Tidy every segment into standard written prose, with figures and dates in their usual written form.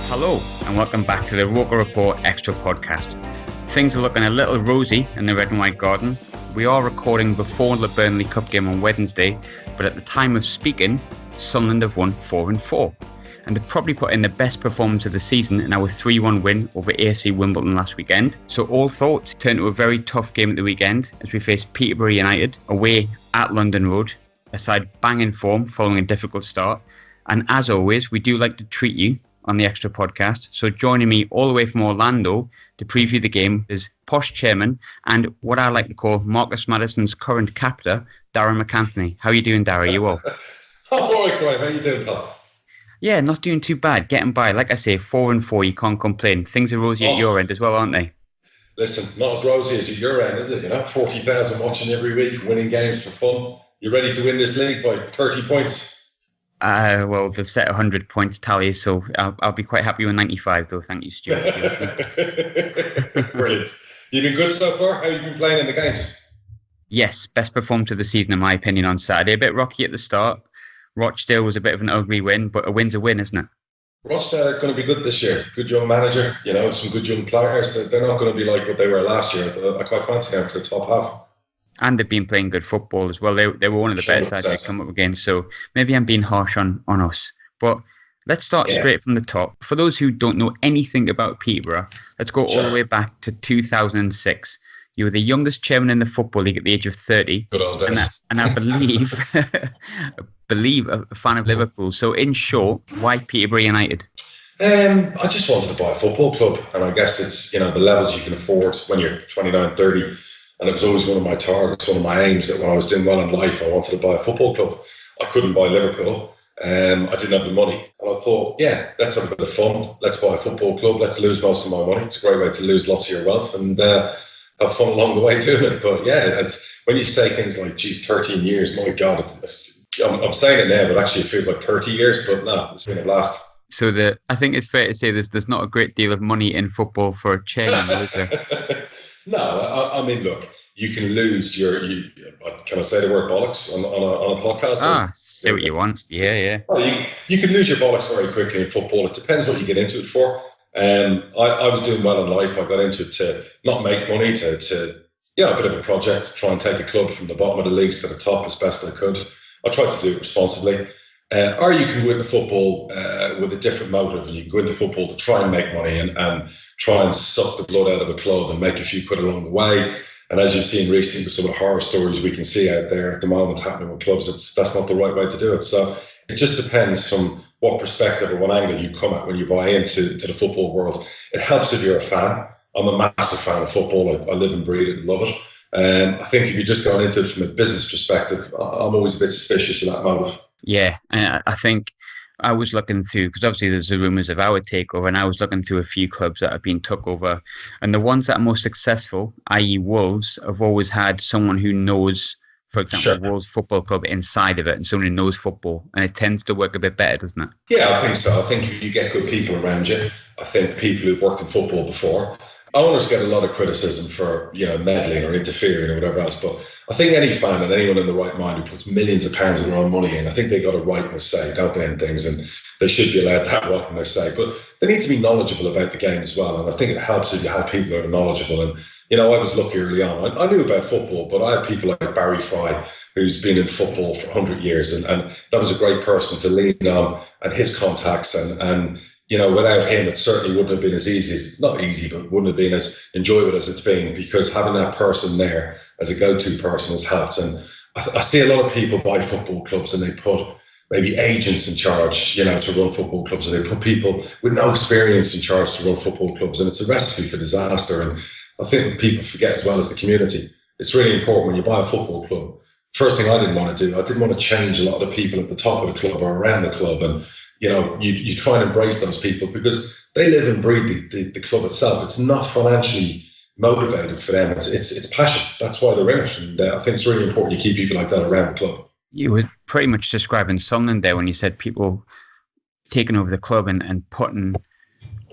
Hello and welcome back to the ROKER RAPPORT Extra podcast. Things are looking a little rosy in the Red and White Garden. We are recording before the Burnley Cup game on Wednesday, but at the time of speaking, Sunderland have won 4-4. And they've probably put in the best performance of the season in our 3-1 win over AFC Wimbledon last weekend. So all thoughts turn to a very tough game at the weekend as we face Peterborough United away at London Road, a side banging form following a difficult start. And as always, we do like to treat you on the Extra podcast. So joining me all the way from Orlando to preview the game is Posh chairman and what I like to call Marcus Maddison's current captor, Darragh MacAnthony. How are you doing, Darragh? You well? I'm all right, Graham. How you doing, pal? Yeah, not doing too bad. Getting by. Like I say, 4-4, you can't complain. Things are rosy at your end as well, aren't they? Listen, not as rosy as at your end, is it? 40,000 watching every week, winning games for fun. You ready to win this league by 30 points? Well, they've set 100 points tally, so I'll be quite happy with 95, though. Thank you, Stewart. Brilliant. You've been good so far? How have you been playing in the games? Yes, best performance of the season, in my opinion, on Saturday. A bit rocky at the start. Rochdale was a bit of an ugly win, but a win's a win, isn't it? Rochdale are going to be good this year. Good young manager, some good young players. They're not going to be like what they were last year. I quite fancy them for the top half. And they've been playing good football as well. They were one of the best sides to come up against. So maybe I'm being harsh on us. But let's start straight from the top. For those who don't know anything about Peterborough, let's go all the way back to 2006. You were the youngest chairman in the Football League at the age of 30. Good old days. And I believe a fan of Liverpool. So in short, why Peterborough United? I just wanted to buy a football club. And I guess it's, the levels you can afford when you're 29, 30. And it was always one of my targets, one of my aims, that when I was doing well in life, I wanted to buy a football club. I couldn't buy Liverpool. I didn't have the money. And I thought, let's have a bit of fun. Let's buy a football club. Let's lose most of my money. It's a great way to lose lots of your wealth and have fun along the way doing it. But when you say things like, geez, 13 years, my God, I'm saying it now, but actually it feels like 30 years. But no, it's been a blast. So I think it's fair to say there's not a great deal of money in football for a chairman, is there? No, I mean, look, you can lose can I say the word bollocks on a podcast? Say what you want. Yeah. Well, you can lose your bollocks very quickly in football. It depends what you get into it for. I was doing well in life. I got into it to not make money, to a bit of a project, to try and take the club from the bottom of the leagues to the top as best I could. I tried to do it responsibly. Or you can go into football with a different motive, and you can go into football to try and make money and try and suck the blood out of a club and make a few quid along the way. And as you've seen recently with some of the horror stories we can see out there at the moment happening with clubs, that's not the right way to do it. So it just depends from what perspective or what angle you come at when you buy into the football world. It helps if you're a fan. I'm a massive fan of football. I live and breathe it and love it. I think if you're just going into it from a business perspective, I'm always a bit suspicious of that motive. Yeah, I think I was looking through, because obviously there's the rumours of our takeover, and I was looking through a few clubs that have been took over. And the ones that are most successful, i.e. Wolves, have always had someone who knows, for example, Wolves Football Club inside of it, and someone who knows football. And it tends to work a bit better, doesn't it? Yeah, I think so. I think if you get good people around you, I think people who've worked in football before. Owners get a lot of criticism for, meddling or interfering or whatever else. But I think any fan and anyone in the right mind who puts millions of pounds of their own money in, I think they got a right in their say, don't they, in things, and they should be allowed that right in their say. But they need to be knowledgeable about the game as well. And I think it helps if you have people who are knowledgeable. And, I was lucky early on. I knew about football, but I had people like Barry Fry, who's been in football for 100 years. And that was a great person to lean on, and his contacts and without him, it certainly wouldn't have been as easy. Not easy, but wouldn't have been as enjoyable as it's been, because having that person there as a go-to person has helped. And I see a lot of people buy football clubs and they put maybe agents in charge, to run football clubs, and they put people with no experience in charge to run football clubs. And it's a recipe for disaster. And I think people forget, as well as the community, it's really important when you buy a football club. First thing I didn't want to do, I didn't want to change a lot of the people at the top of the club or around the club. And you try and embrace those people because they live and breathe the club itself. It's not financially motivated for them. It's passion. That's why they're in it. And I think it's really important you keep people like that around the club. You were pretty much describing Sunderland there when you said people taking over the club and putting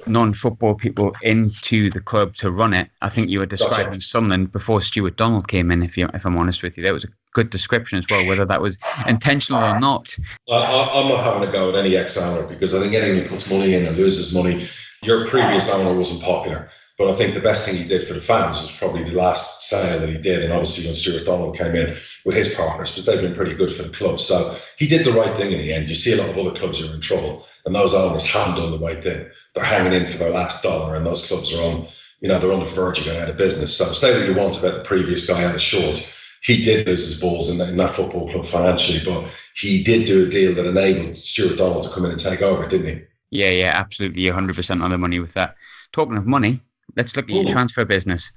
non-football people into the club to run it. I think you were describing Sunderland before Stewart Donald came in, if I'm honest with you. That was a good description as well, whether that was intentional or not. I'm not having a go at any ex-owner, because I think anyone who puts money in and loses money, your previous owner wasn't popular. But I think the best thing he did for the fans was probably the last sale that he did. And obviously when Stewart Donald came in with his partners, because they've been pretty good for the club. So he did the right thing in the end. You see a lot of other clubs who are in trouble, and those owners haven't done the right thing. They're hanging in for their last dollar, and those clubs are on, they're on the verge of going out of business. So say what you want about the previous guy out of short. He did lose his balls in that football club financially, but he did do a deal that enabled Stewart Donald to come in and take over, didn't he? Yeah, absolutely. 100% on the money with that. Talking of money, let's look at your transfer business.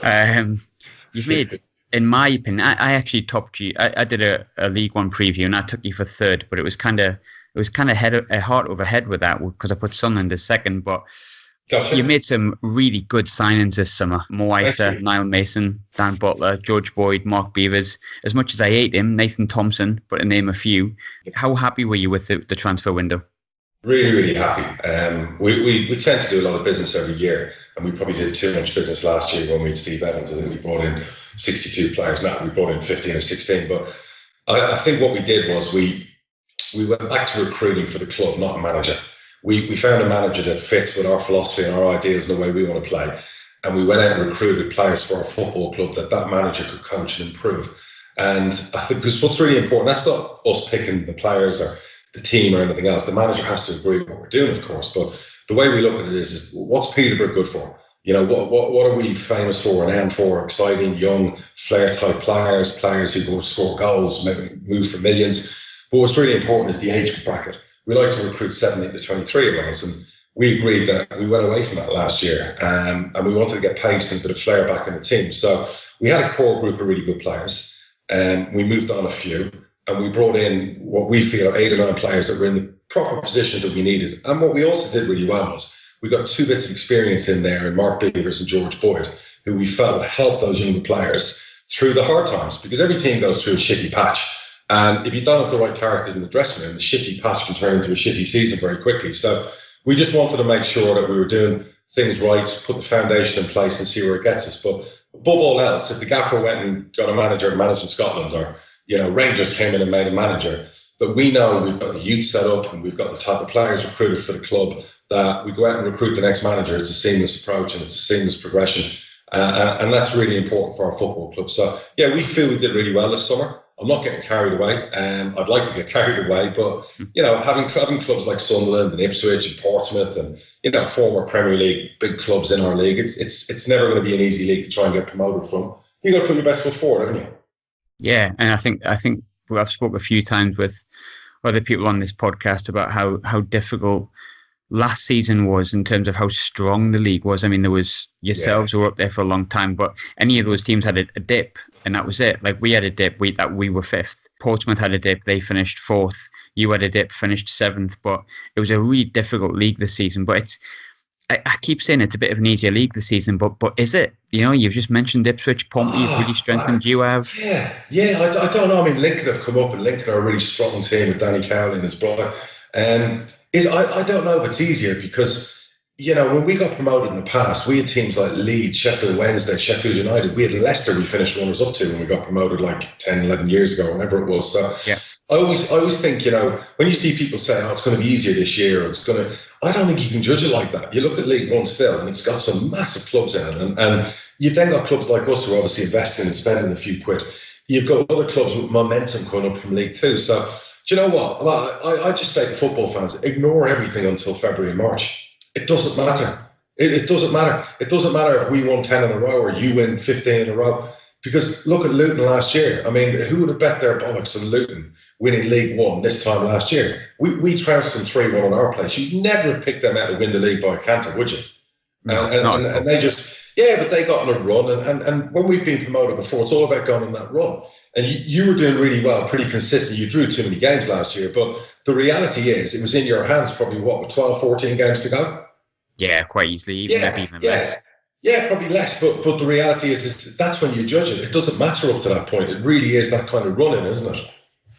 You've made, in my opinion, I actually topped you. I did a League One preview, and I took you for third, but it was kind of heart over head with that, because I put Sunderland as second. But gotcha. You made some really good signings this summer. Mo Isa, Niall Mason, Dan Butler, George Boyd, Mark Beavers. As much as I hate him, Nathan Thompson, but to name a few. How happy were you with the transfer window? Really, really happy. We tend to do a lot of business every year, and we probably did too much business last year when we had Steve Evans. I think we brought in 62 players. Now we brought in 15 or 16. But I think what we did was we went back to recruiting for the club, not a manager. We found a manager that fits with our philosophy and our ideas and the way we want to play. And we went out and recruited players for our football club that manager could coach and improve. And I think, because what's really important, that's not us picking the players or the team or anything else. The manager has to agree with what we're doing, of course. But the way we look at it is what's Peterborough good for? What are we famous for and aimed for? Exciting, young, flair-type players who go score goals, maybe move for millions. But what's really important is the age bracket. We like to recruit 17 to 23-year-olds, and we agreed that we went away from that last year, and we wanted to get pace and a bit of flair back in the team. So we had a core group of really good players, and we moved on a few, and we brought in what we feel are 8 or 9 players that were in the proper positions that we needed. And what we also did really well was we got 2 bits of experience in there in Mark Beavers and George Boyd, who we felt would help those younger players through the hard times, because every team goes through a shitty patch. And if you don't have the right characters in the dressing room, the shitty patch can turn into a shitty season very quickly. So we just wanted to make sure that we were doing things right, put the foundation in place and see where it gets us. But above all else, if the gaffer went and got a manager and managed in Scotland, or Rangers came in and made a manager, that we know we've got the youth set up and we've got the type of players recruited for the club, that we go out and recruit the next manager. It's a seamless approach and it's a seamless progression. And that's really important for our football club. So, yeah, we feel we did really well this summer. I'm not getting carried away. I'd like to get carried away, but having clubs like Sunderland and Ipswich and Portsmouth and former Premier League big clubs in our league, it's never going to be an easy league to try and get promoted from. You got to put your best foot forward, haven't you? Yeah, and I think I've spoken a few times with other people on this podcast about how difficult last season was in terms of how strong the league was. I mean, there was yourselves who were up there for a long time, but any of those teams had a dip, and that was it. Like, we had a dip, we were 5th. Portsmouth had a dip, they finished 4th. You had a dip, finished 7th. But it was a really difficult league this season. But I keep saying it's a bit of an easier league this season, but is it? You've just mentioned Ipswich, Pompey, you've really strengthened. You have. Yeah. I don't know. I mean, Lincoln have come up, and Lincoln are a really strong team with Danny Cowley and his brother. I don't know if it's easier, because when we got promoted in the past, we had teams like Leeds, Sheffield Wednesday, Sheffield United. We had Leicester we finished runners up to when we got promoted like 10, 11 years ago, whenever it was. So yeah. I always think, when you see people say, it's going to be easier this year, I don't think you can judge it like that. You look at League One still, and it's got some massive clubs in it. And you've then got clubs like us who are obviously investing and spending a few quid. You've got other clubs with momentum coming up from League Two. So do you know what? I just say to football fans, ignore everything until February and March. It doesn't matter. It doesn't matter. It doesn't matter if we won 10 in a row or you win 15 in a row. Because look at Luton last year. I mean, who would have bet their bollocks on Luton winning League One this time last year? We trounced them 3-1 on our place. You'd never have picked them out to win the league by a canter, would you? No, and they just, but they got on a run. And when we've been promoted before, it's all about going on that run. And you were doing really well, pretty consistent. You drew too many games last year. But the reality is, it was in your hands probably, with 12, 14 games to go? Yeah, quite easily. Even less. Yeah, probably less. But the reality is that's when you judge it. It doesn't matter up to that point. It really is that kind of running, isn't it?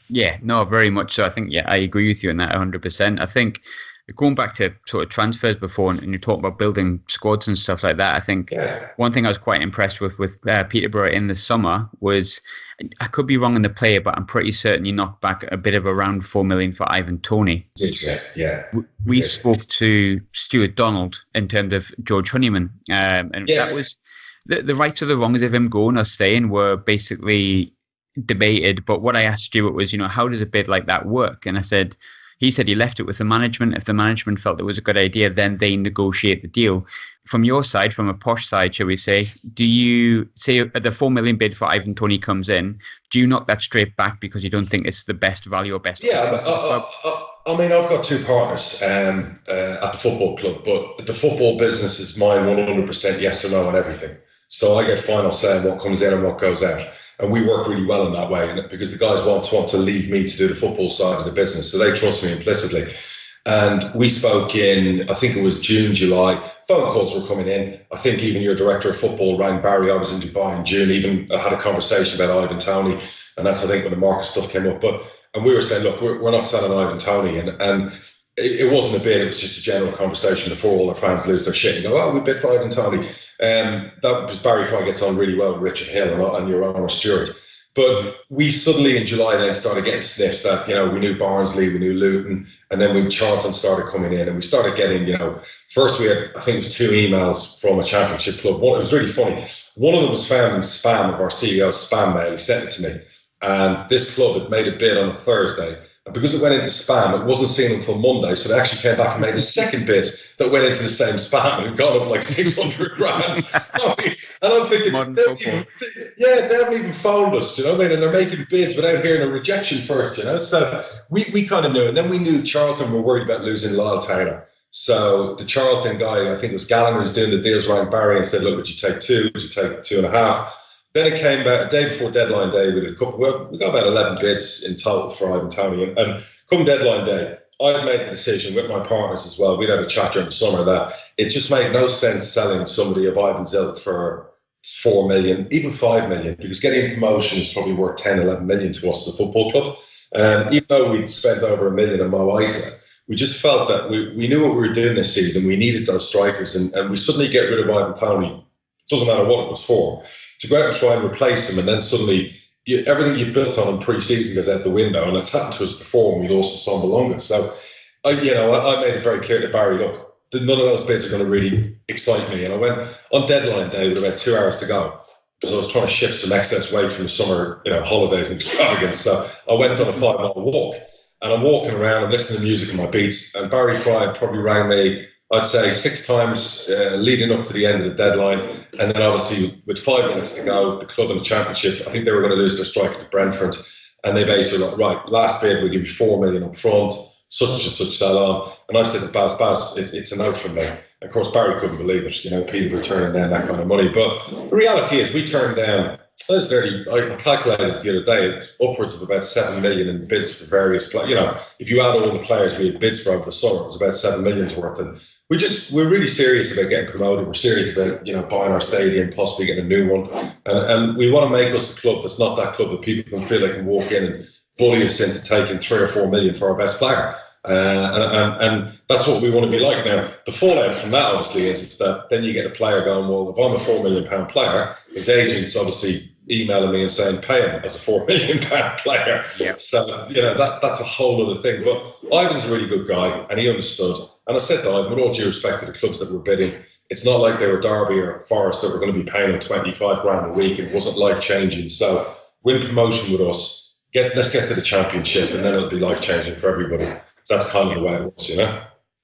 Yeah, no, very much so. I think, I agree with you on that 100%. I think going back to sort of transfers before, and you talk about building squads and stuff like that, I think one thing I was quite impressed with Peterborough in the summer was, I could be wrong in the player, but I'm pretty certain you knocked back a bit of around $4 million for Ivan Toney. We spoke to Stuart Donald in terms of George Honeyman, and that was the rights or the wrongs of him going or staying were basically debated. But what I asked Stuart was, how does a bid like that work? And he said he left it with the management. If the management felt it was a good idea, then they negotiate the deal. From your side, from a Posh side, shall we say, do you say the $4 million bid for Ivan Toney comes in, do you knock that straight back because you don't think it's the best value or best? Yeah, I mean, I've got two partners at the football club, but the football business is mine 100% yes or no on everything. So I get final say on what comes in and what goes out. And we work really well in that way, because the guys want to leave me to do the football side of the business. So they trust me implicitly. And we spoke in, I think it was June, July. Phone calls were coming in. I think even your director of football rang Barry. I was in Dubai in June. Even I had a conversation about Ivan Toney. And that's, I think, when the market stuff came up. And we were saying, look, we're not selling Ivan Toney. And it wasn't a bid. It was just a general conversation before all our fans lose their shit and go, we bid for Ivan Toney. That was Barry Fry gets on really well with Richard Hill and your honour Stewart. But we suddenly in July then started getting sniffs that, we knew Barnsley, we knew Luton, and then when Charlton started coming in, and we started getting, first we had, I think it was 2 emails from a championship club. It was really funny. One of them was found in spam of our CEO's spam mail. He sent it to me. And this club had made a bid on a Thursday. And because it went into spam, it wasn't seen until Monday. So they actually came back and made a second bid that went into the same spam, and it got up like 600 grand. And I'm thinking, they haven't even phoned us, do you know what I mean? And they're making bids without hearing a rejection first, So we kind of knew. And then we knew Charlton were worried about losing Lyle Taylor. So the Charlton guy, I think it was Gallagher, who's doing the deals, rang Barry and said, look, would you take 2? Would you take 2.5? Then it came back a day before deadline day. We got about 11 bids in total for Ivan Toney. And come deadline day, I'd made the decision with my partners as well. We'd had a chat during the summer that it just made no sense selling somebody of Ivan's ilk for 4 million, even 5 million, because getting promotion is probably worth 10, 11 million to us, the football club. Even though we'd spent over $1 million on Mo Isa, we just felt that we knew what we were doing this season. We needed those strikers, and we suddenly get rid of Ivan Toney. Doesn't matter what it was for. To go out and try and replace him, and then suddenly everything you've built on in pre-season goes out the window, and it's happened to us before when we lost to Sunderland. So, I made it very clear to Barry, look, none of those bids are going to really excite me. And I went on deadline day with about 2 hours to go, because I was trying to shift some excess weight from the summer, holidays and extravagance. So I went on a 5-mile walk, and I'm walking around, I'm listening to music on my beats, and Barry Fry probably rang me, I'd say 6 times leading up to the end of the deadline. And then obviously with 5 minutes to go, the club in the championship, I think they were going to lose their striker to Brentford. And they basically were like, right, last bid, we'll give you 4 million up front, such and such sell on. And I said to Baz, it's a no from me. Of course, Barry couldn't believe it. People were turning down that kind of money. But the reality is we turned down, I calculated the other day, upwards of about 7 million in bids for various players. If you add all the players we had bids for over the summer, it was about 7 million's worth. And we're really serious about getting promoted. We're serious about, buying our stadium, possibly getting a new one. And we want to make us a club that's not that club that people can feel they can walk in and bully us into taking 3 or 4 million for our best player. And that's what we want to be like. Now, the fallout from that obviously is it's that then you get a player going, well, if I'm a £4 million player, his agent's obviously emailing me and saying pay him as a £4 million player. Yep. So, that's a whole other thing. But Ivan's a really good guy, and he understood. And I said to Ivan, with all due respect to the clubs that were bidding, it's not like they were Derby or Forest that were going to be paying him 25 grand a week. It wasn't life changing. So win promotion with us, let's get to the championship, and then it'll be life changing for everybody. So that's kind of the way it was,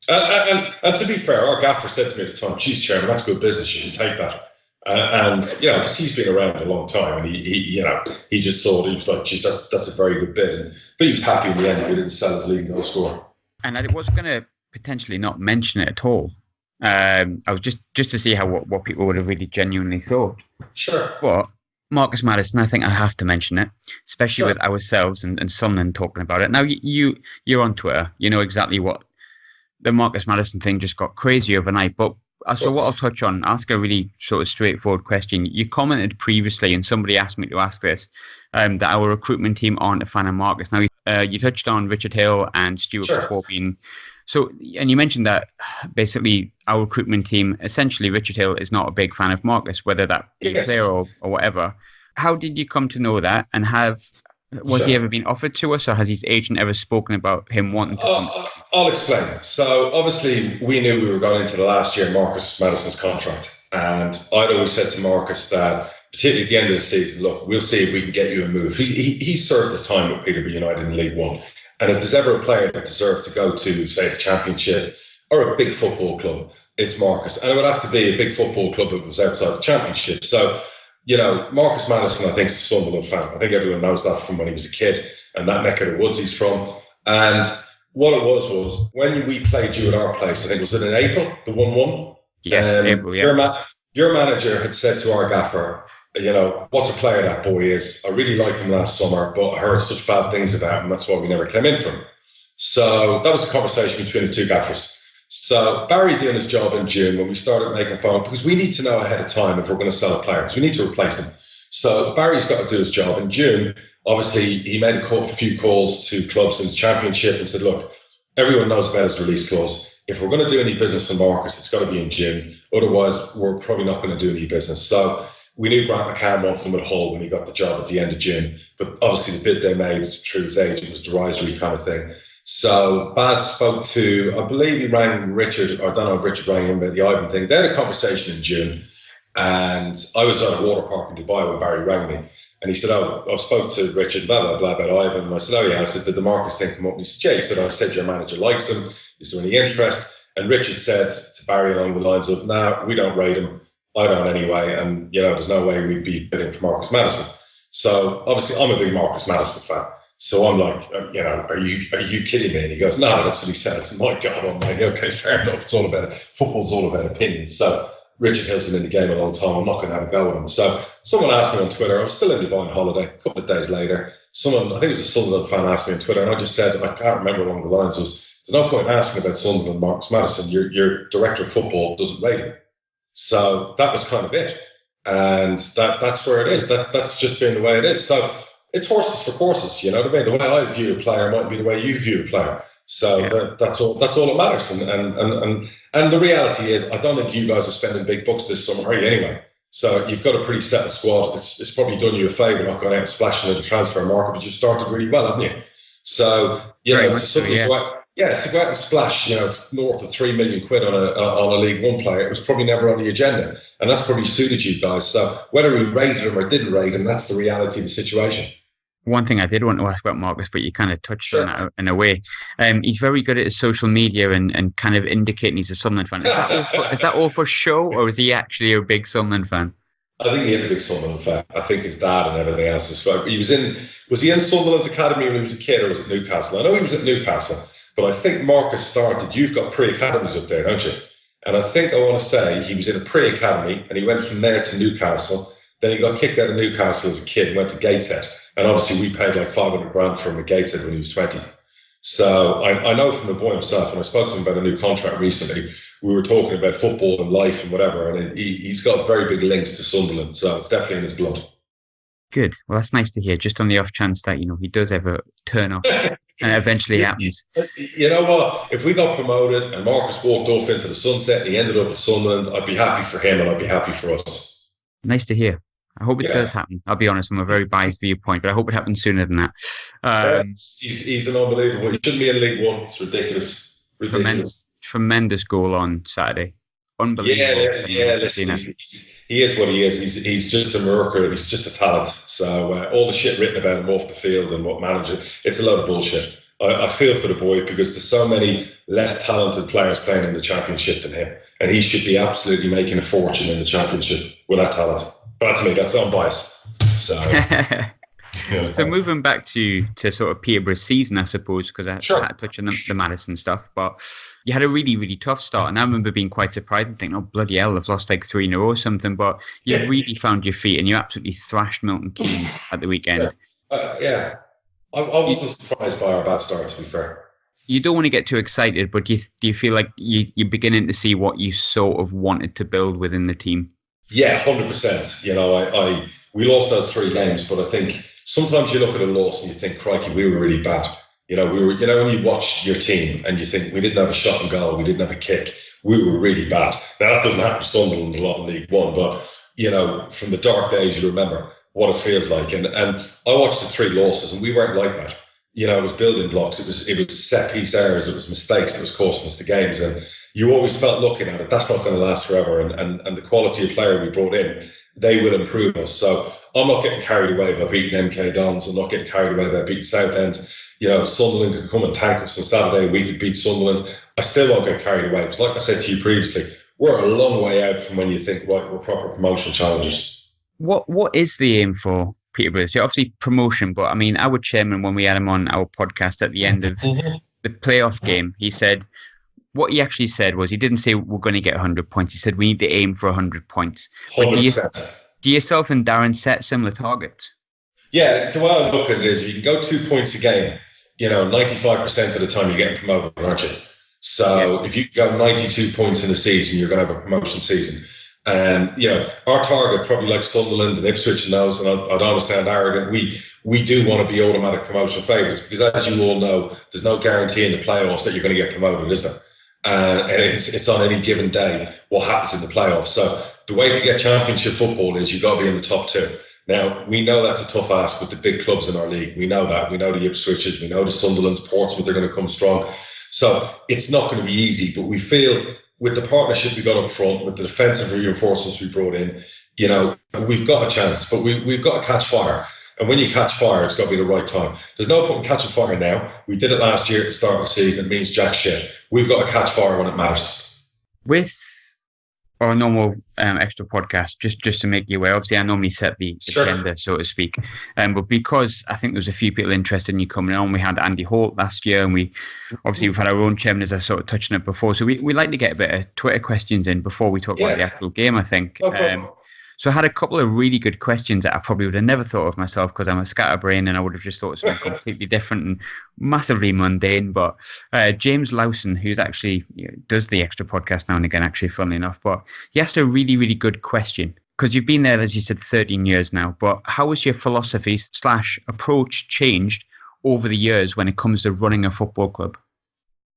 And to be fair, our gaffer said to me at the time, geez, Chairman, that's good business, you should take that. Because he's been around a long time, and he just thought, he was like, geez, that's a very good bid. But he was happy in the end we didn't sell his leading goal scorer. And I was going to potentially not mention it at all. I was just to see what people would have really genuinely thought. Sure. But Marcus Maddison, I think I have to mention it, especially with ourselves and Sunderland talking about it. Now, you're on Twitter. You know exactly what the Marcus Maddison thing just got crazy overnight. But so what I'll touch on, ask a really sort of straightforward question. You commented previously, and somebody asked me to ask this, that our recruitment team aren't a fan of Marcus. Now, You touched on Richard Hill and Stewart before being... So, and you mentioned that basically our recruitment team, essentially Richard Hill is not a big fan of Marcus, whether that be a player or whatever. How did you come to know that? And was he ever been offered to us, or has his agent ever spoken about him wanting to come? I'll explain. So obviously we knew we were going into the last year of Marcus Maddison's contract. And I'd always said to Marcus that, particularly at the end of the season, look, we'll see if we can get you a move. He served his time with Peterborough United in League One. And if there's ever a player that deserved to go to, say, the Championship or a big football club, it's Marcus. And it would have to be a big football club if it was outside the Championship. So, you know, Marcus Maddison, I think, is a Sunderland fan. I think everyone knows that from when he was a kid and that neck of the woods he's from. And what it was when we played you at our place, I think, was it in April, the 1-1? Yes, April, yeah. Your manager had said to our gaffer, you know, what's a player that boy is? I really liked him last summer, but I heard such bad things about him. That's why we never came in for him. So that was a conversation between the two gaffers. So Barry doing his job in June when we started making phone, because we need to know ahead of time if we're going to sell players. We need to replace them. So Barry's got to do his job in June. Obviously, he made a few calls to clubs in the Championship and said, look, everyone knows about his release clause. If we're going to do any business with Marcus, it's got to be in June. Otherwise, we're probably not going to do any business. So we knew Grant McCann wanted him at Hull when he got the job at the end of June. But obviously, the bid they made through his agent was derisory kind of thing. So Baz spoke to, I believe he rang Richard, or I don't know if Richard rang him about the Ivan thing. They had a conversation in June. And I was at a water park in Dubai when Barry rang me. And he said, I spoke to Richard, blah, blah, blah, about Ivan. And I said, oh, yeah. I said, did the Marcus thing come up? And he said, yeah. He said, I said, your manager likes him. Is there any interest? And Richard said to Barry along the lines of, no, we don't rate him. I don't anyway. And, you know, there's no way we'd be bidding for Marcus Maddison. So obviously I'm a big Marcus Maddison fan. So I'm like, you know, are you kidding me? And he goes, no, that's what he said. I said, my God, I'm like, okay, fair enough. It's all about, football's all about opinions. So Richard Hill's been in the game a long time. I'm not going to have a go with him. So someone asked me on Twitter, I was still in Dubai on holiday, a couple of days later, someone, I think it was a Sunderland fan, asked me on Twitter, and I just said, I can't remember along the lines, was, there's no point in asking about Sunderland, Marcus Maddison. Your director of football doesn't rate him. So that was kind of it. And that's where it is. That's just been the way it is. So it's horses for courses, you know what I mean? The way I view a player might be the way you view a player. So that's all that matters. And the reality is, I don't think you guys are spending big bucks this summer, are you anyway? So you've got a pretty settled squad. It's probably done you a favour not going out and splashing in the transfer market, but you've started really well, haven't you? So, you know, to go out and splash, you know, north of £3 million on a League One player, it was probably never on the agenda. And that's probably suited you guys. So whether we rated him or didn't rate him, that's the reality of the situation. One thing I did want to ask about Marcus, but you kind of touched on that in a way. He's very good at his social media and kind of indicating he's a Sunderland fan. Is that all for show, or is he actually a big Sunderland fan? I think he is a big Sunderland fan. I think his dad and everything else is. Was he in Sunderland's academy when he was a kid, or was it Newcastle? I know he was at Newcastle, but I think Marcus started. You've got pre-academies up there, don't you? And I think I want to say he was in a pre-academy, and he went from there to Newcastle. Then he got kicked out of Newcastle as a kid and went to Gateshead. And obviously we paid like 500 grand for him at Gateshead when he was 20. So I know from the boy himself, and I spoke to him about a new contract recently, we were talking about football and life and whatever, and he's got very big links to Sunderland, so it's definitely in his blood. Good. Well, that's nice to hear, just on the off chance that, you know, he does ever turn up and eventually happens. You know what? If we got promoted and Marcus walked off into the sunset and he ended up at Sunderland, I'd be happy for him and I'd be happy for us. Nice to hear. I hope it does happen. I'll be honest, from a very biased viewpoint, but I hope it happens sooner than that. He's an unbelievable. He shouldn't be in League One. It's ridiculous. Tremendous goal on Saturday. Unbelievable. Yeah. Listen, he is what he is. He's just a miracle. He's just a talent. So all the shit written about him off the field and what manager, it's a load of bullshit. I feel for the boy because there's so many less talented players playing in the Championship than him, and he should be absolutely making a fortune in the Championship with that talent. But that's me. That's unbiased. So, So moving back to sort of Peterborough's season, I suppose, because I had to touch on the Maddison stuff, but you had a really, really tough start. And I remember being quite surprised and thinking, oh, bloody hell, they've lost like 3 in a row or something. But you really found your feet and you absolutely thrashed Milton Keynes at the weekend. I wasn't surprised by our bad start, to be fair. You don't want to get too excited, but do you feel like you're beginning to see what you sort of wanted to build within the team? Yeah, 100%. You know, we lost those 3 games, but I think sometimes you look at a loss and you think, crikey, we were really bad. When you watch your team and you think we didn't have a shot on goal, we didn't have a kick, we were really bad. Now, that doesn't happen to Sunderland a lot in League One, but, from the dark days, you remember what it feels like. And I watched the 3 losses and we weren't like that. It was building blocks. It was set piece errors. It was mistakes that was costing us the games. And you always felt looking at it, that's not going to last forever. And the quality of player we brought in, they will improve us. So I'm not getting carried away by beating MK Dons. I'm not getting carried away by beating Southend. Sunderland could come and tank us on Saturday. We could beat Sunderland. I still won't get carried away. Because like I said to you previously, we're a long way out from when you think, right, we're proper promotion challengers. What is the aim for Peterborough? So obviously promotion, but I mean, our chairman, when we had him on our podcast at the end of the playoff game, he said, what he actually said was, he didn't say we're going to get 100 points. He said we need to aim for 100 points. But do yourself and Darren set similar targets? Yeah, the way I look at it is, if you can go 2 points a game, 95% of the time you're getting promoted, aren't you? So if you go 92 points in a season, you're going to have a promotion season. And, our target, probably like Sunderland and Ipswich and those, and I don't want to sound arrogant, we do want to be automatic promotion favourites, because as you all know, there's no guarantee in the playoffs that you're going to get promoted, is there? And it's on any given day what happens in the playoffs. So the way to get championship football is you've got to be in the top 2. Now, we know that's a tough ask with the big clubs in our league. We know that. We know the Ipswiches, we know the Sunderlands, Portsmouth are going to come strong. So it's not going to be easy, but we feel with the partnership we got up front, with the defensive reinforcements we brought in, we've got a chance, but we've got to catch fire. And when you catch fire, it's got to be the right time. There's no point in catching fire now. We did it last year at the start of the season. It means jack shit. We've got to catch fire when it matters. With our normal extra podcast, just to make you aware, obviously I normally set the agenda, so to speak. But because I think there was a few people interested in you coming on, we had Andy Holt last year, and we've had our own chairman, as I sort of touched on it before. So we like to get a bit of Twitter questions in before we talk about the actual game, I think. No problem. So I had a couple of really good questions that I probably would have never thought of myself, because I'm a scatterbrain and I would have just thought something completely different and massively mundane. But James Lawson, who's actually does the extra podcast now and again, actually, funnily enough, but he asked a really, really good question, because you've been there, as you said, 13 years now. But how has your philosophy / approach changed over the years when it comes to running a football club?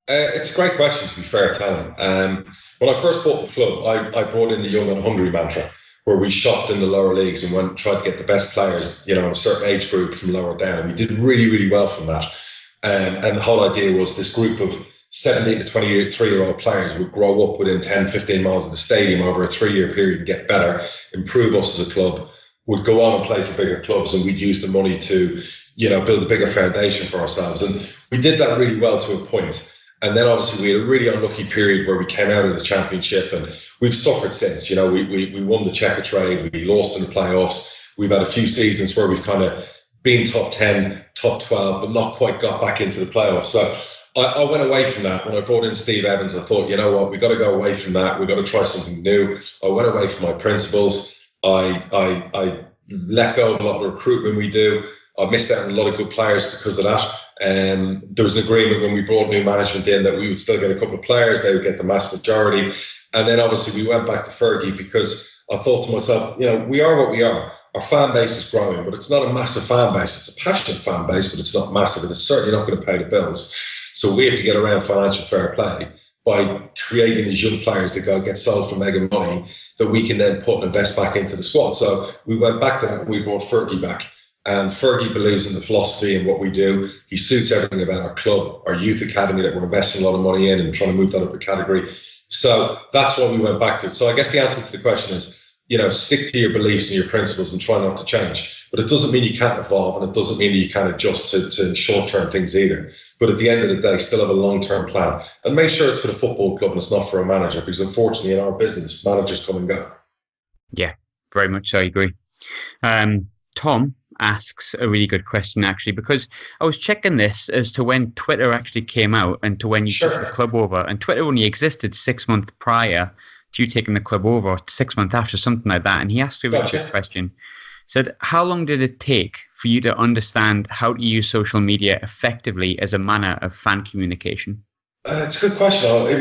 It's a great question, to be fair, Talon. When I first bought the club, I brought in the young and hungry mantra, where we shopped in the lower leagues and tried to get the best players, in a certain age group from lower down. And we did really, really well from that. And the whole idea was this group of 17 to 23-year-old players would grow up within 10, 15 miles of the stadium over a 3-year period and get better, improve us as a club, would go on and play for bigger clubs, and we'd use the money to, build a bigger foundation for ourselves. And we did that really well to a point. And then obviously we had a really unlucky period where we came out of the championship, and we've suffered since. We won the checker trade, we lost in the playoffs. We've had a few seasons where we've kind of been top 10, top 12, but not quite got back into the playoffs. So I went away from that. When I brought in Steve Evans, I thought, you know what, we've got to go away from that. We've got to try something new. I went away from my principles. I let go of a lot of the recruitment we do. I missed out on a lot of good players because of that. There was an agreement when we brought new management in that we would still get a couple of players, they would get the mass majority. And then obviously we went back to Fergie, because I thought to myself, we are what we are. Our fan base is growing, but it's not a massive fan base. It's a passionate fan base, but it's not massive, and it's certainly not going to pay the bills. So we have to get around financial fair play by creating these young players that go get sold for mega money that we can then put and invest back into the squad. So we went back to that, and we brought Fergie back. And Fergie believes in the philosophy and what we do. He suits everything about our club, our youth academy that we're investing a lot of money in and trying to move that up a category. So that's why we went back to it. So I guess the answer to the question is, stick to your beliefs and your principles and try not to change. But it doesn't mean you can't evolve, and it doesn't mean that you can't adjust to short-term things either. But at the end of the day, still have a long-term plan. And make sure it's for the football club and it's not for a manager, because unfortunately in our business, managers come and go. Yeah, very much so, I agree. Tom asks a really good question, actually, because I was checking this as to when Twitter actually came out and to when you took the club over. And Twitter only existed 6 months prior to you taking the club over, or 6 months after, something like that. And he asked a really good question. He said, how long did it take for you to understand how to use social media effectively as a manner of fan communication? It's a good question. It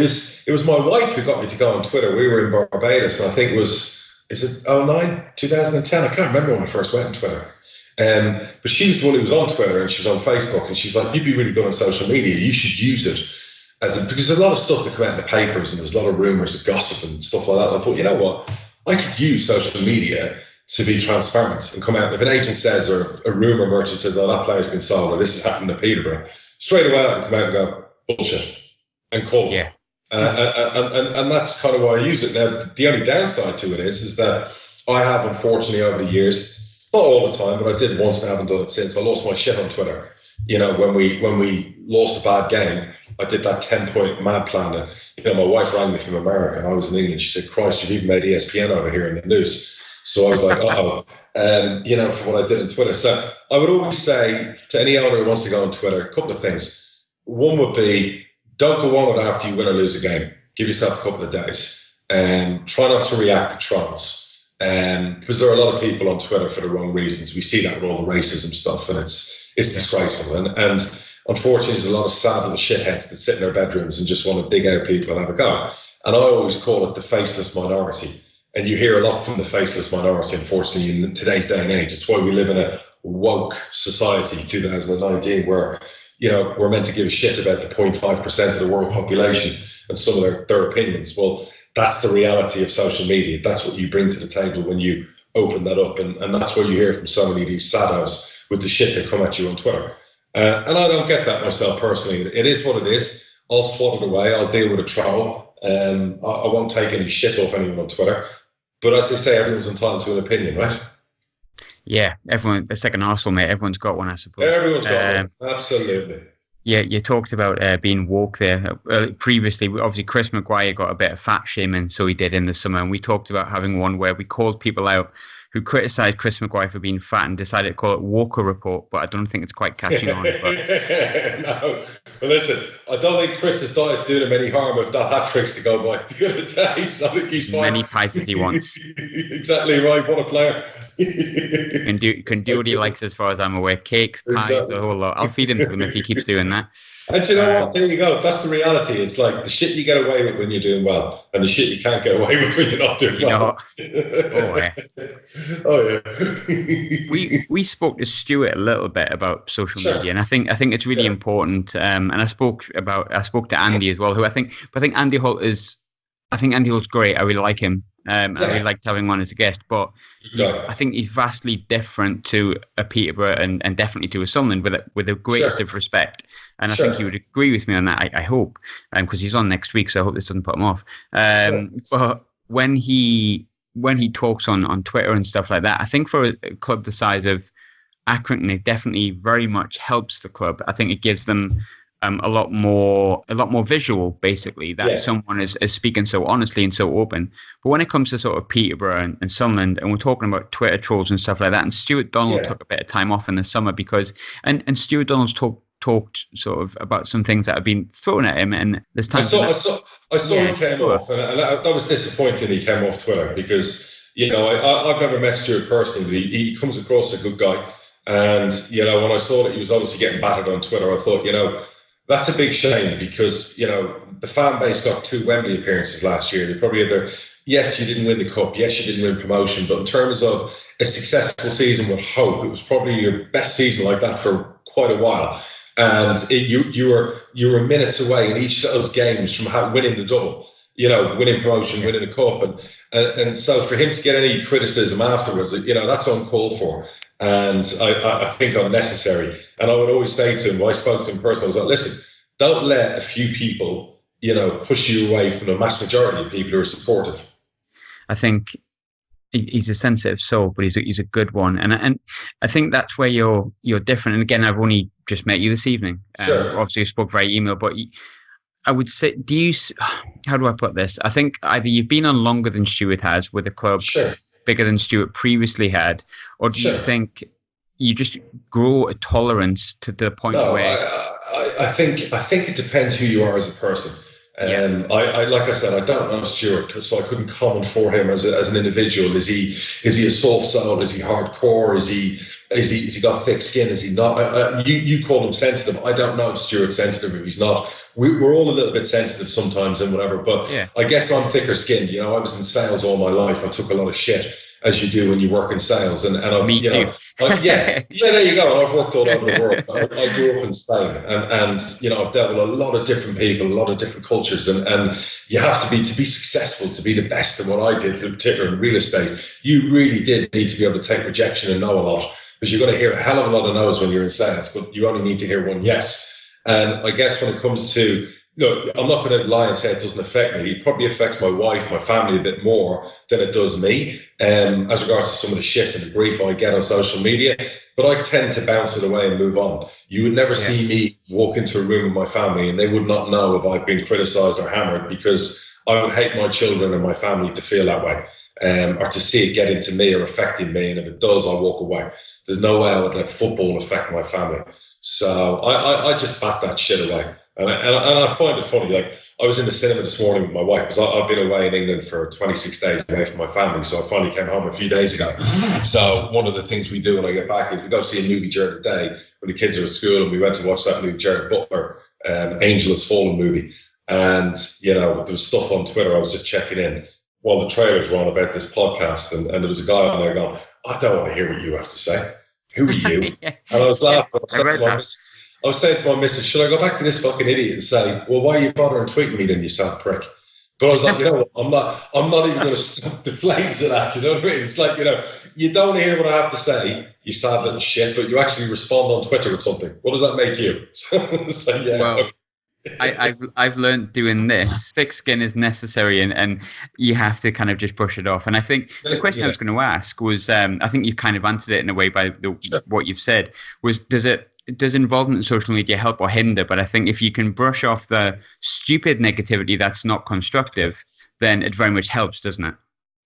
was my wife who got me to go on Twitter. We were in Barbados, and I think it was 2009, 2010? I can't remember when I first went on Twitter. But she was the one who was on Twitter and she was on Facebook, and she's like, you'd be really good on social media. You should use it because there's a lot of stuff that come out in the papers and there's a lot of rumours of gossip and stuff like that. And I thought, you know what? I could use social media to be transparent and come out. If an agent says, or a rumour merchant says, oh, that player's been sold or this has happened to Peterborough, straight away I can come out and go, bullshit, and call it. Yeah. And that's kind of why I use it. Now, the only downside to it is that I have, unfortunately, over the years, not all the time, but I did once and I haven't done it since. I lost my shit on Twitter. You know, when we lost a bad game, I did that 10-point mad plan. And, you know, my wife rang me from America and I was in England. She said, Christ, you've even made ESPN over here in the news. So I was like, you know, for what I did on Twitter. So I would always say to any owner who wants to go on Twitter, a couple of things. One would be, don't go on it after you win or lose a game. Give yourself a couple of days. Try not to react to trolls. Because there are a lot of people on Twitter for the wrong reasons. We see that with all the racism stuff, and it's disgraceful. And unfortunately, there's a lot of sad little shitheads that sit in their bedrooms and just want to dig out people and have a go. And I always call it the faceless minority. And you hear a lot from the faceless minority, unfortunately, in today's day and age. It's why we live in a woke society, 2019, where, you know, we're meant to give a shit about the 0.5% of the world population and some of their opinions. Well, that's the reality of social media. That's what you bring to the table when you open that up. And that's what you hear from so many of these saddos with the shit that come at you on Twitter. And I don't get that myself personally. It is what it is. I'll swat it away. I'll deal with a troll. I won't take any shit off anyone on Twitter. But as they say, everyone's entitled to an opinion, right? Yeah, everyone, the second Arsenal, mate, everyone's got one, I suppose. Everyone's got one, absolutely. Yeah, you talked about being woke there. Previously, obviously, Chris Maguire got a bit of fat shaming, so he did in the summer. And we talked about having one where we called people out who criticised Chris Maguire for being fat and decided to call it ROKER Report, but I don't think it's quite catching on. But... No, but listen, I don't think Chris's diet's doing him any harm if that hat-trick's to go by the other day. So I think he's fine. Many pies as he wants. Exactly right, what a player. Can do what he likes as far as I'm aware. Cakes, pies, exactly. The whole lot. I'll feed him to him if he keeps doing that. And you know what? There you go. That's the reality. It's like the shit you get away with when you're doing well, and the shit you can't get away with when you're not doing well. Oh yeah. we spoke to Stewart a little bit about social media, and I think it's really important. And I spoke to Andy as well, who I think Andy Holt's great. I really like him. I really liked having him on as a guest, but I think he's vastly different to a Peterborough and definitely to a Sunderland with the greatest of respect. And I think he would agree with me on that, I hope, because he's on next week, so I hope this doesn't put him off. But when he talks on Twitter and stuff like that, I think for a club the size of Accrington, it definitely very much helps the club. I think it gives them a lot more visual, basically, that someone is speaking so honestly and so open. But when it comes to sort of Peterborough and Sunderland, and we're talking about Twitter trolls and stuff like that, and Stewart Donald took a bit of time off in the summer because, and Stewart Donald's talked sort of about some things that have been thrown at him, and there's times I saw he came off, and that was disappointing. He came off Twitter because, you know, I've never met Stewart personally, but he comes across a good guy. And, you know, when I saw that he was obviously getting battered on Twitter, I thought, you know, that's a big shame because, you know, the fan base got 2 Wembley appearances last year. They probably had their, yes, you didn't win the cup. Yes, you didn't win promotion. But in terms of a successful season with hope, it was probably your best season like that for quite a while. And you were minutes away in each of those games from winning the double, you know, winning promotion, winning the cup. And so for him to get any criticism afterwards, you know, that's uncalled for. And I think unnecessary. And I would always say to him, when I spoke to him personally, I was like, listen, don't let a few people, you know, push you away from the mass majority of people who are supportive. I think he's a sensitive soul, but he's a good one. And I think that's where you're different. And again, I've only just met you this evening. Obviously, you spoke via email, but I would say, how do I put this? I think either you've been on longer than Stewart has with a club. Bigger than Stewart previously had, or do you think you just grow a tolerance to the point where? I think it depends who you are as a person. I like I said, I don't know Stewart, so I couldn't comment for him as an individual. Is he a soft soul? Is he hardcore? Is he got thick skin? Is he not? You call him sensitive. I don't know if Stewart's sensitive or he's not. We're all a little bit sensitive sometimes and whatever. But I guess I'm thicker skinned. You know, I was in sales all my life. I took a lot of shit. as you do when you work in sales. And I've, Me too. Yeah, there you go. And I've worked all over the world. I grew up in Spain, and I've dealt with a lot of different people, a lot of different cultures, and you have to be successful, to be the best at what I did, in particular in real estate. You really did need to be able to take rejection and know a lot, because you're going to hear a hell of a lot of no's when you're in sales, but you only need to hear one yes. And I guess when it comes to, I'm not going to lie and say it doesn't affect me. It probably affects my wife, my family a bit more than it does me, as regards to some of the shit and the grief I get on social media. But I tend to bounce it away and move on. You would never see me walk into a room with my family and they would not know if I've been criticised or hammered, because I would hate my children and my family to feel that way, or to see it get into me or affecting me. And if it does, I'll walk away. There's no way I would let football affect my family. So I just bat that shit away. And I find it funny. Like, I was in the cinema this morning with my wife, because I've been away in England for 26 days away from my family. So I finally came home a few days ago. So one of the things we do when I get back is we go see a movie during the day when the kids are at school, and we went to watch that new Jared Butler, Angel Has Fallen movie. And, there was stuff on Twitter. I was just checking in while the trailers were on about this podcast. And there was a guy on there going, I don't want to hear what you have to say. Who are you? And I was laughing. I was saying to my missus, should I go back to this fucking idiot and say, well, why are you bothering tweeting me then, you sad prick? But I was like, what? I'm not even going to stop the flames of that. You know what I mean? It's like, you don't hear what I have to say, you sad little shit, but you actually respond on Twitter with something. What does that make you? So, yeah. Well, I've learned doing this. Thick skin is necessary, and you have to kind of just push it off. And I think the question I was going to ask was, I think you kind of answered it in a way by what you've said, was does involvement in social media help or hinder? But I think if you can brush off the stupid negativity that's not constructive, then it very much helps, doesn't it?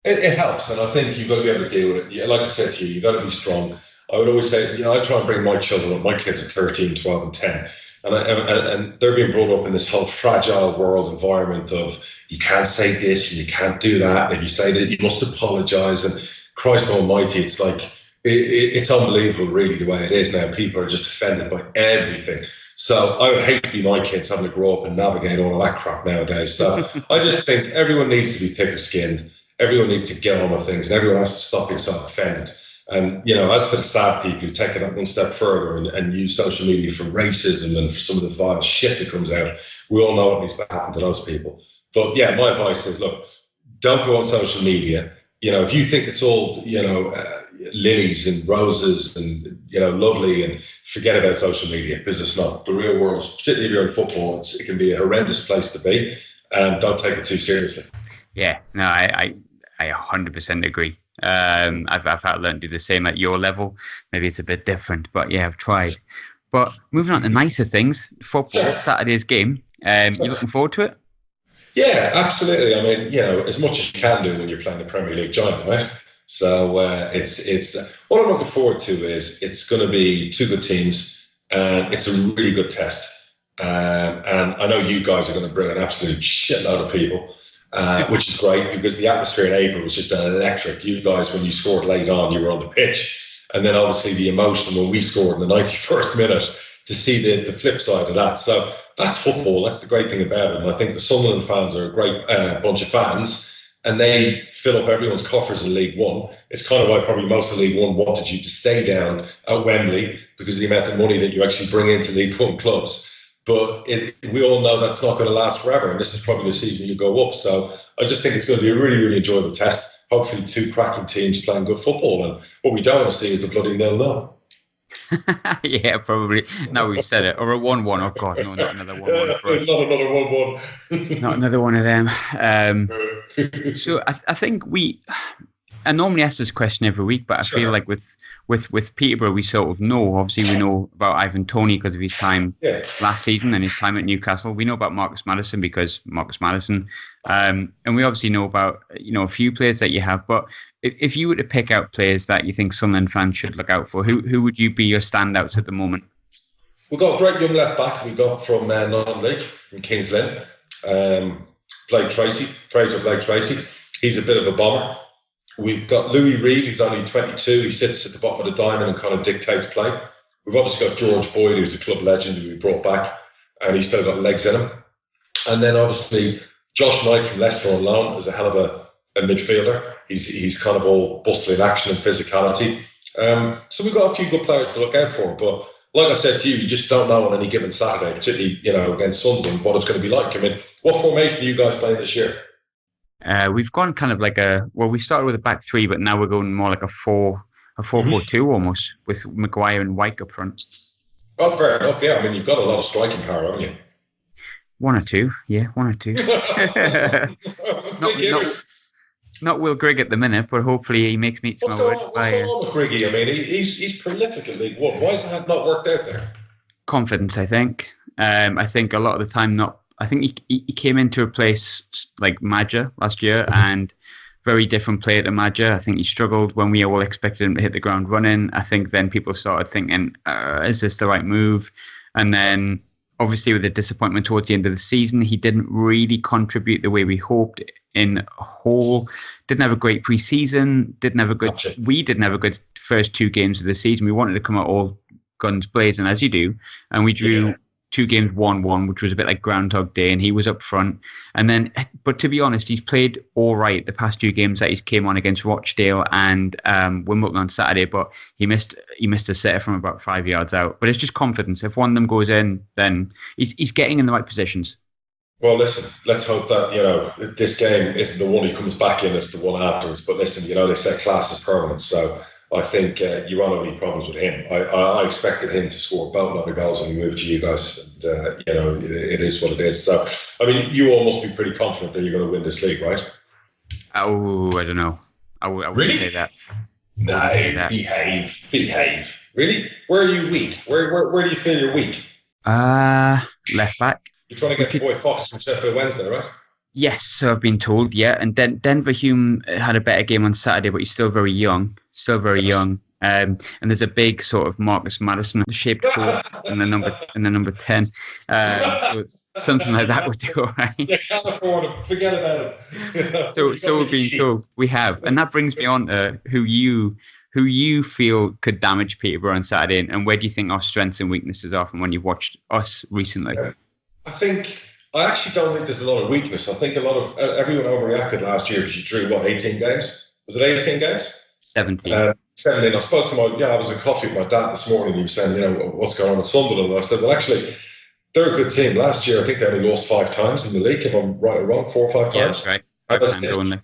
It helps, and I think you've got to be able to deal with it. Yeah, like I said to you, you've got to be strong. I would always say, I try and bring my children up. My kids are 13, 12 and 10. And they're being brought up in this whole fragile world environment of, you can't say this and you can't do that. And if you say that, you must apologise. And Christ almighty, it's like, it's unbelievable really the way it is now. People are just offended by everything. So I would hate to be my kids having to grow up and navigate all of that crap nowadays. So I just think everyone needs to be thicker skinned. Everyone needs to get on with things, and everyone has to stop being self-offended. And, as for the sad people who take it one step further and use social media for racism and for some of the vile shit that comes out, we all know what needs to happen to those people. But yeah, my advice is, look, don't go on social media. If you think it's all, lilies and roses and, lovely, and forget about social media, because it's not. The real world, particularly if you're in football, it can be a horrendous place to be, and don't take it too seriously. Yeah, no, I 100% agree. I've had to learn to do the same at your level. Maybe it's a bit different, but yeah, I've tried. But moving on to nicer things, football, Saturday's game. You looking forward to it? Yeah, absolutely. I mean, as much as you can do when you're playing the Premier League giant, right? So it's what I'm looking forward to is it's going to be two good teams, and it's a really good test. And I know you guys are going to bring an absolute shitload of people. Which is great, because the atmosphere in April was just electric. You guys, when you scored late on, you were on the pitch. And then obviously the emotion when we scored in the 91st minute, to see the flip side of that. So that's football. That's the great thing about it. And I think the Sunderland fans are a great bunch of fans, and they fill up everyone's coffers in League One. It's kind of why probably most of League One wanted you to stay down at Wembley, because of the amount of money that you actually bring into League One clubs. But we all know that's not going to last forever, and this is probably the season you go up. So I just think it's going to be a really, really enjoyable test. Hopefully, two cracking teams playing good football, and what we don't want to see is a bloody 0-0. Yeah, probably. No, we've said it. Or a 1-1. Oh God, no, not another 1-1 for us. Not another 1-1. Not another one of them. So I think I normally ask this question every week, but I feel like with Peterborough, we sort of know. Obviously, we know about Ivan Toney because of his time last season and his time at Newcastle. We know about Marcus Maddison because Marcus Maddison, and we obviously know about a few players that you have. But if you were to pick out players that you think Sunderland fans should look out for, who would you be your standouts at the moment? We've got a great young left back we got from non-league from Kings Lynn, Fraser Blake Tracy. He's a bit of a bomber. We've got Louis Reed, who's only 22. He sits at the bottom of the diamond and kind of dictates play. We've obviously got George Boyd, who's a club legend who we brought back, and he's still got legs in him. And then obviously Josh Knight from Leicester on loan is a hell of a midfielder. He's kind of all bustling action and physicality. So we've got a few good players to look out for. But like I said to you, you just don't know on any given Saturday, particularly against Sunderland, what it's going to be like. I mean, what formation are you guys playing this year? We've gone kind of like we started with a back three, but now we're going more like a 4-4-2 almost, with Maguire and White up front. Oh, fair enough. Yeah, I mean, you've got a lot of striking power, haven't you? One or two. Not Will Grigg at the minute, but hopefully he makes me What's going on with Griggy? I mean, he's prolific at League One. Why has that not worked out there? Confidence, I think. I think a lot of the time I think he came in to replace like Madja last year, and very different player to Madja. I think he struggled when we all expected him to hit the ground running. I think then people started thinking, is this the right move? And then obviously with the disappointment towards the end of the season, he didn't really contribute the way we hoped in whole. Didn't have a great pre-season. We didn't have a good first 2 games of the season. We wanted to come out all guns blazing, as you do. And we drew 2 games 1-1, which was a bit like Groundhog Day, and he was up front. And then, but to be honest, he's played all right the past 2 games that he's came on against Rochdale and Wimbledon on Saturday, but he missed a sitter from about 5 yards out. But it's just confidence. If one of them goes in, then he's getting in the right positions. Well, listen, let's hope that, this game isn't the one he comes back in, it's the one afterwards. But listen, they say class is permanent, so I think you won't have any problems with him. I expected him to score a boatload of goals when he moved to you guys. And, it is what it is. So, I mean, you all must be pretty confident that you're going to win this league, right? Oh, I don't know. I wouldn't really say that. No, behave. Really? Where are you weak? Where do you feel you're weak? Left back. You're trying to get the boy Fox from Sheffield Wednesday, right? Yes, so I've been told, yeah. And Denver Hume had a better game on Saturday, but he's still very young. And there's a big sort of Marcus Maddison shaped four in the number 10. So something like that would do, all right? You can't afford him. Forget about him. so we've been told. We have. And that brings me on to who you feel could damage Peterborough on Saturday, and where do you think our strengths and weaknesses are from when you've watched us recently? I actually don't think there's a lot of weakness. I think a lot of everyone overreacted last year because you drew 18 games? Was it 18 games? 17. 17. I spoke to I was in coffee with my dad this morning. He was saying, what's going on at Sunderland? And I said, well, actually, they're a good team. Last year, I think they only lost 5 times in the league, if I'm right or wrong, 4 or 5 times. Yeah, that's right. 5 times only.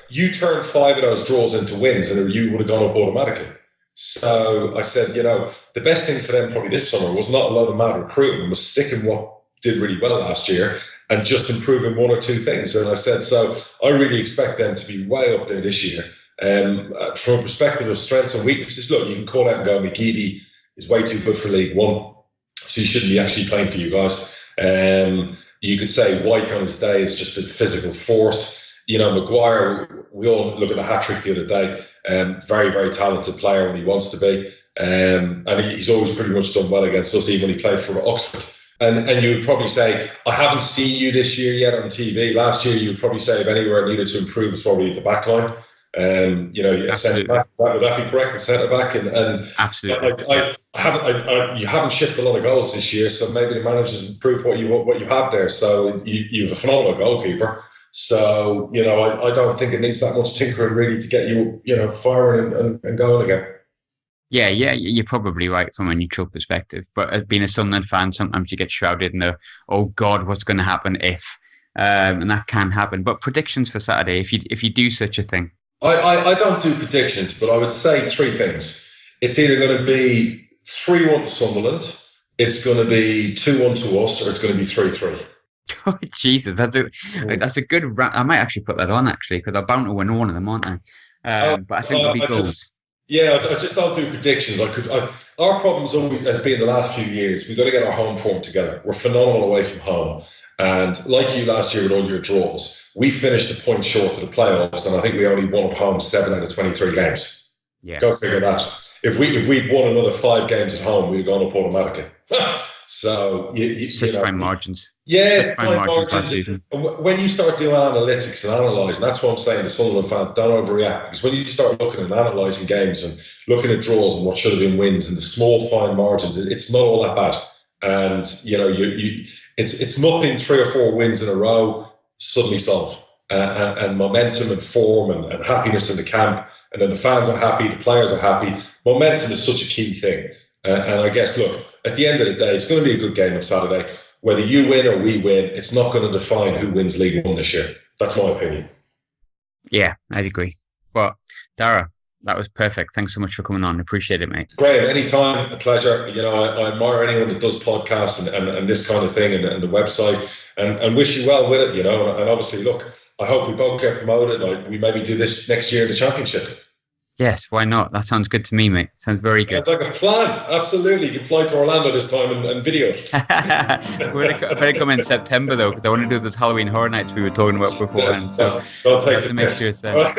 You turned 5 of those draws into wins, and you would have gone up automatically. So I said, the best thing for them probably this summer was not a lot of mad recruiting, was sticking what did really well last year and just improving 1 or 2 things. And I said, so I really expect them to be way up there this year. From a perspective of strengths and weaknesses, look, you can call out and go, McGeady is way too good for League One, so he shouldn't be actually playing for you guys. You could say White on his day is just a physical force. Maguire, we all look at the hat-trick the other day, very, very talented player when he wants to be. And he's always pretty much done well against us, even when he played for Oxford. And you would probably say, I haven't seen you this year yet on TV. Last year, you would probably say if anywhere needed to improve, it's probably the back line. Centre back. Would that be correct? The centre back, and absolutely. You haven't shipped a lot of goals this year, so maybe the managers improved what you had there. So you have a phenomenal goalkeeper. So I don't think it needs that much tinkering really to get you firing and going again. Yeah, you're probably right from a neutral perspective. But as being a Sunderland fan, sometimes you get shrouded in the, oh God, what's going to happen if? And that can happen. But predictions for Saturday, if you do such a thing. I don't do predictions, but I would say 3 things. It's either going to be 3-1 to Sunderland, it's going to be 2-1 to us, or it's going to be 3-3. Oh, Jesus, that's a good I might actually put that on, actually, because I'm bound to win one of them, aren't I? But I think it'll be goals. I just don't do predictions. Our problem's always has been the last few years. We've got to get our home form together. We're phenomenal away from home. And like you last year with all your draws, we finished a point short of the playoffs, and I think we only won at home 7 out of 23 games. Yeah. Go figure that. If we'd won another 5 games at home, we'd have gone up automatically. So such fine margins. Yeah, it's fine margins. When you start doing analytics and analysing, that's what I'm saying to Sunderland fans, don't overreact. Because when you start looking and analysing games and looking at draws and what should have been wins and the small fine margins, it's not all that bad. And it's nothing 3 or 4 wins in a row suddenly solve. and momentum and form and happiness in the camp, and then the fans are happy, the players are happy. Momentum is such a key thing. And I guess, look, at the end of the day, it's going to be a good game on Saturday. Whether you win or we win, it's not going to define who wins League One this year. That's my opinion. Yeah, I'd agree. But Darragh, that was perfect. Thanks so much for coming on. Appreciate it, mate. Graham, anytime, a pleasure. You know, I admire anyone that does podcasts and this kind of thing and the website, and wish you well with it, you know. And obviously, look, I hope we both get promoted. We maybe do this next year in the Championship. Yes, why not? That sounds good to me, mate. Sounds very good. Sounds like a plan. Absolutely. You can fly to Orlando this time and video it. I better come in September, though, because I want to do those Halloween Horror Nights we were talking about beforehand. So don't take to make sure it's there.